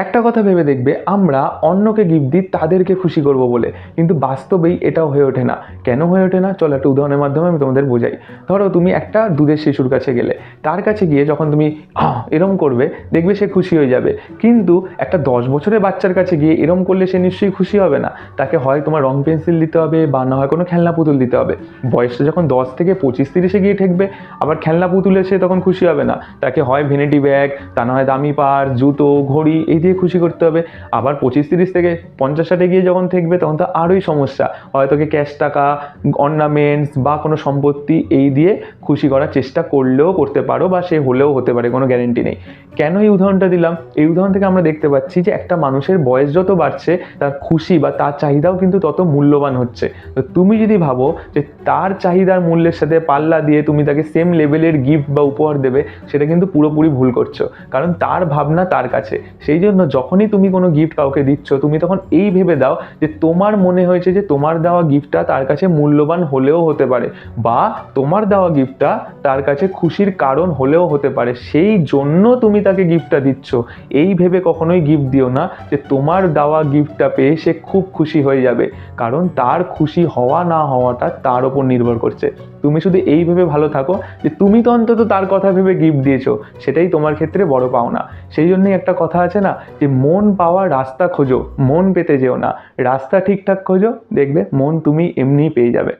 একটা কথা ভেবে দেখবে, আমরা অন্যকে গিফট দিই তাদেরকে খুশি করব বলে, কিন্তু বাস্তবেই এটাও হয়ে ওঠে না। কেন হয়ে ওঠে না? চলো একটা উদাহরণের মাধ্যমে আমি তোমাদের বোঝাই। ধরো তুমি একটা দুধের শিশুর কাছে গেলে, তার কাছে গিয়ে যখন তুমি এরম করবে, দেখবে সে খুশি হয়ে যাবে। কিন্তু একটা 10 বছরের বাচ্চার কাছে গিয়ে এরম করলে সে নিশ্চয়ই খুশি হবে না। তাকে হয় তোমার রং পেন্সিল দিতে হবে, বা না হয় কোনো খেলনা পুতুল দিতে হবে। বয়সটা যখন 10 থেকে 25-30-এ গিয়ে ঠেকবে, আবার খেলনা পুতুলে সে তখন খুশি হবে না। তাকে হয় ভ্যানিটি ব্যাগ, তা না হয় দামি পার, জুতো, ঘড়ি এই দিয়ে খুশি করতে হবে। আবার 25-30 থেকে 50-60-এ গিয়ে যখন থাকবে, তখন তো আরোই সমস্যা। হয় তোকে ক্যাশ টাকা, অর্নামেন্টস বা কোনো সম্পত্তি এই দিয়ে খুশি করার চেষ্টা করলেও করতে পারো, বা সে হলেও হতে পারে, কোনো গ্যারেন্টি নেই। কেন এই উদাহরণটা দিলাম? এই উদাহরণ থেকে আমরা দেখতে পাচ্ছি যে একটা মানুষের বয়স যত বাড়ছে, তার খুশি বা তার চাহিদাও কিন্তু তত মূল্যবান হচ্ছে। তো তুমি যদি ভাবো যে তার চাহিদার মূল্যের সাথে পাল্লা দিয়ে তুমি তাকে সেম লেভেলের গিফট বা উপহার দেবে, সেটা কিন্তু পুরোপুরি ভুল করছো। কারণ তার ভাবনা তার কাছে। সেই জন্য যখনই তুমি কোনো গিফট কাউকে দিচ্ছ, তুমি তখন এই ভেবে দাও যে তোমার মনে হয়েছে যে তোমার দেওয়া গিফটটা তার কাছে মূল্যবান হলেও হতে পারে, বা তোমার দেওয়া গিফটটা তার কাছে খুশির কারণ হলেও হতে পারে, সেই জন্য তুমি তাকে গিফটটা দিচ্ছ। এই ভেবে কখনোই গিফট দিও না যে তোমার দেওয়া গিফটটা পেয়ে সে খুব খুশি হয়ে যাবে, কারণ তার খুশি হওয়া না হওয়াটা তার ওপর নির্ভর করছে। তুমি শুধু এই ভেবে ভালো থাকো যে তুমি তো অন্তত তার কথা ভেবে গিফট দিয়েছো, সেটাই তোমার ক্ষেত্রে বড় পাওনা। সেই জন্যই একটা কথা আছে না, যে মন পাওয়ার রাস্তা খোঁজো, মন পেতে যেও না। রাস্তা ঠিকঠাক খোঁজো, দেখবে মন তুমি এমনিই পেয়ে যাবে।